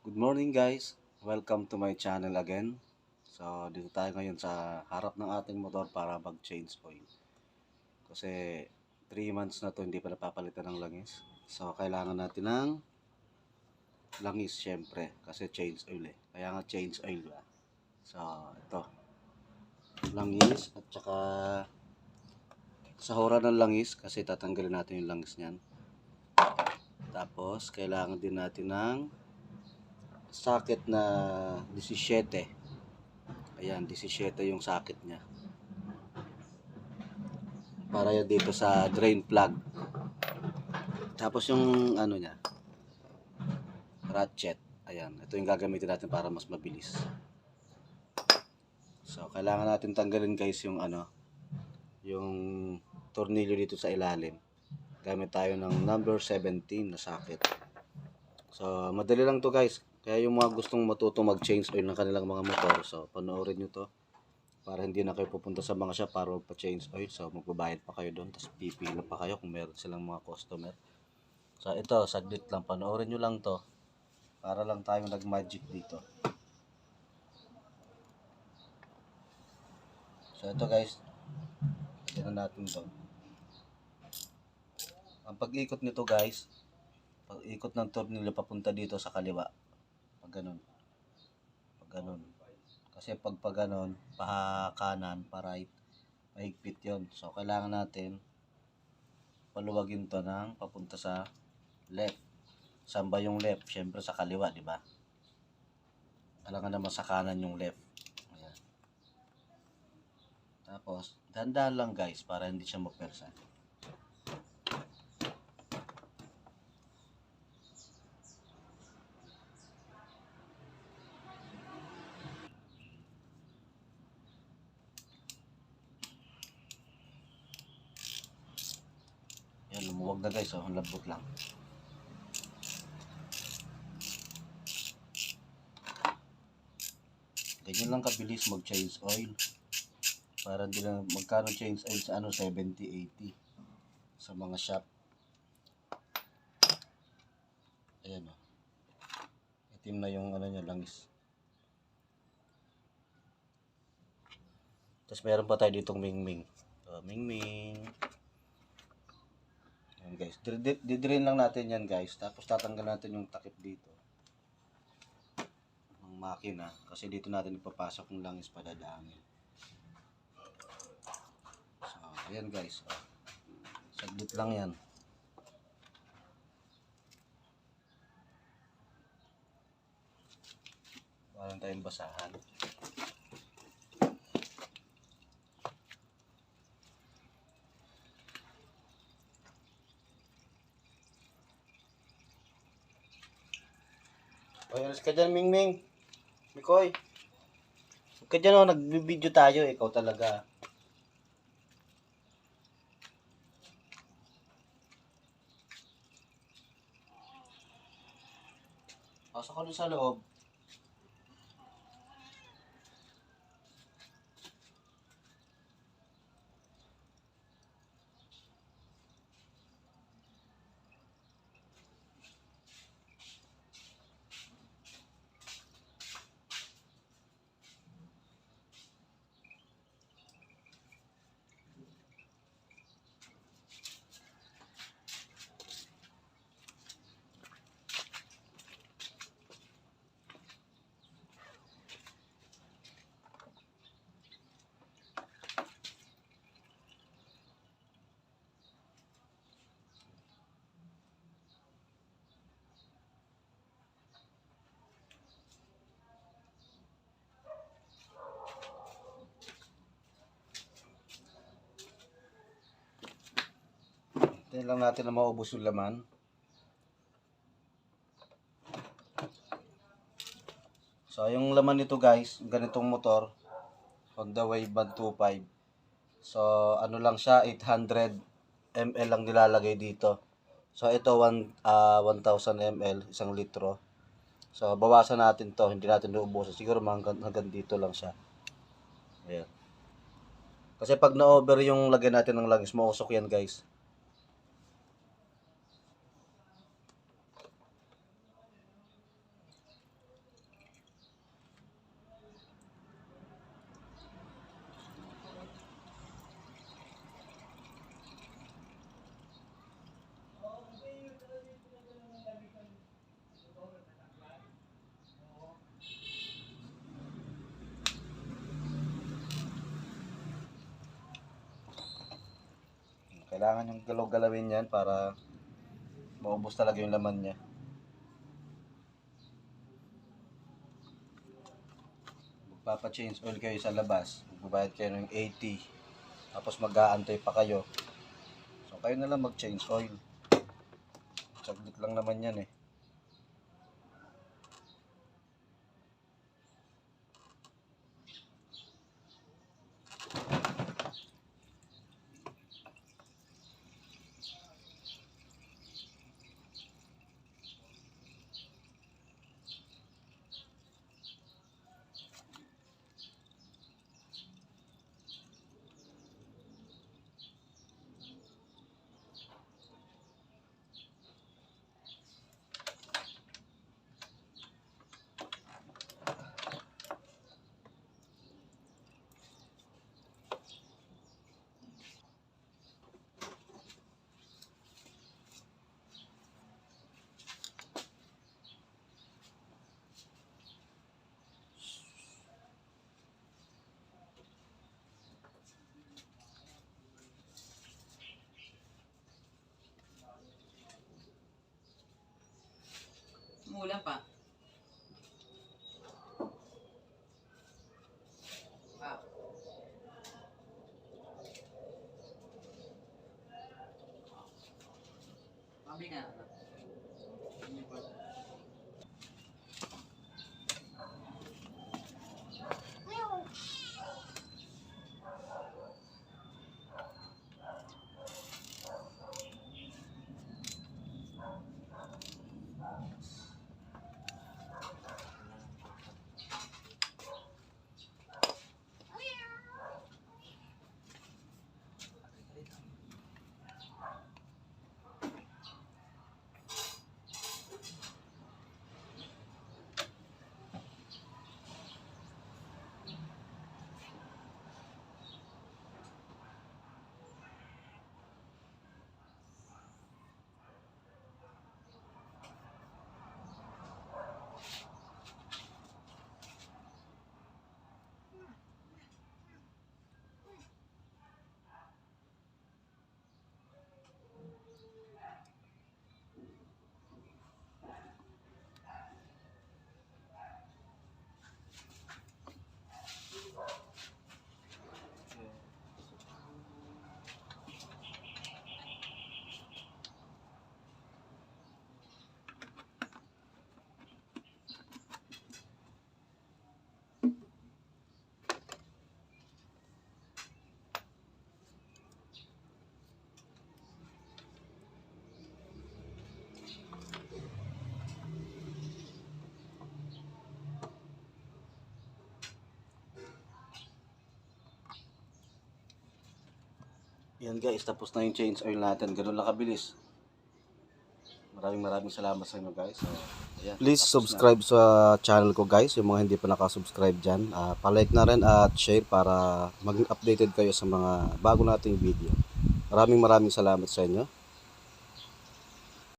Good morning guys, welcome to my channel again. So dito tayo ngayon sa harap ng ating motor para mag-change oil. Kasi 3 months na to hindi pa napapalitan ng langis. So kailangan natin ng langis syempre kasi change oil eh. Kaya nga change oil ba. So ito, langis at saka sahura ng langis kasi tatanggalin natin yung langis niyan. Tapos kailangan din natin ng socket na 17. Ayan, 17 yung socket niya. Para yan dito sa drain plug. Tapos yung ano niya, ratchet. Ayan, ito yung gagamitin natin para mas mabilis. So, kailangan natin tanggalin guys yung yung tornilyo dito sa ilalim. Gamit tayo ng number 17 na socket. So, madali lang to guys. Kaya yung mga gustong matuto mag-change oil ng kanilang mga motor, so panoorin nyo to. Para hindi na kayo pupunta sa mga shop para magpa-change oil. So, magbabayad pa kayo doon. Tapos pipila pa kayo kung meron silang mga customer. So, ito, saglit lang. Panoorin nyo lang to. Para lang tayong nag-magic dito. So, ito guys. Tignan natin to. Ang pag-ikot nito guys, pag-ikot ng tornilyo papunta dito sa kaliwa. Pag ganun. Pag ganun. Kasi pag ganon, kanan, pa right, mahigpit yon. So, kailangan natin paluwagin to ng papunta sa left. Saan ba yung left? Siyempre sa kaliwa, di ba? Kailangan naman sa kanan yung left. Ayan. Tapos, dahan-dahan lang guys para hindi siya mapersa. Yan, lumuwag na guys. Oh, ang lambot lang. Ganyan lang kabilis mag-change oil. Para hindi lang magkano change oil sa 70-80 sa mga shop. Ayan o. Itim na yung niya, langis. Tapos meron pa tayo ditong mingming. So, mingming. Ayan guys. Didrain lang natin yan guys. Tapos tatanggal natin yung takip dito. Ng makina. Kasi dito natin ipapasok yung langis padadaanin. So, ayan guys. Oh. Saglit lang yan. Parang tayong basahan. Oy, alas ka dyan, Mingming. Mikoy. Huwag ka dyan, oh. Nagbibideo tayo. Ikaw talaga. Pasok ka dun sa loob. Hintayin lang natin na maubos yung laman. So, yung laman nito guys, ganitong motor, Honda Wave 125. So, ano lang siya, 800 ml lang nilalagay dito. So, ito 1000 ml, 1 litro. So, bawasan natin to, hindi natin naubusan. Siguro hanggang dito lang siya. Ayan. Kasi pag na-over yung lagyan natin ng langis, mausok yan guys. Kailangan yung galaw-galawin yan para maubos talaga yung laman niya. Magpapa-change oil kayo sa labas, magbabayad kayo ng 80, tapos mag-aantay pa kayo. So kayo na lang mag-change oil. Saglit lang naman yan eh. Umulan pa. Ah. Mami nga. Yan guys, tapos na yung change oil natin. Ganun lang kabilis. Maraming salamat sa inyo guys. So, ayan, please subscribe sa channel ko guys. Yung mga hindi pa nakasubscribe dyan. Pa-like na rin at share para maging updated kayo sa mga bago nating video. Maraming salamat sa inyo.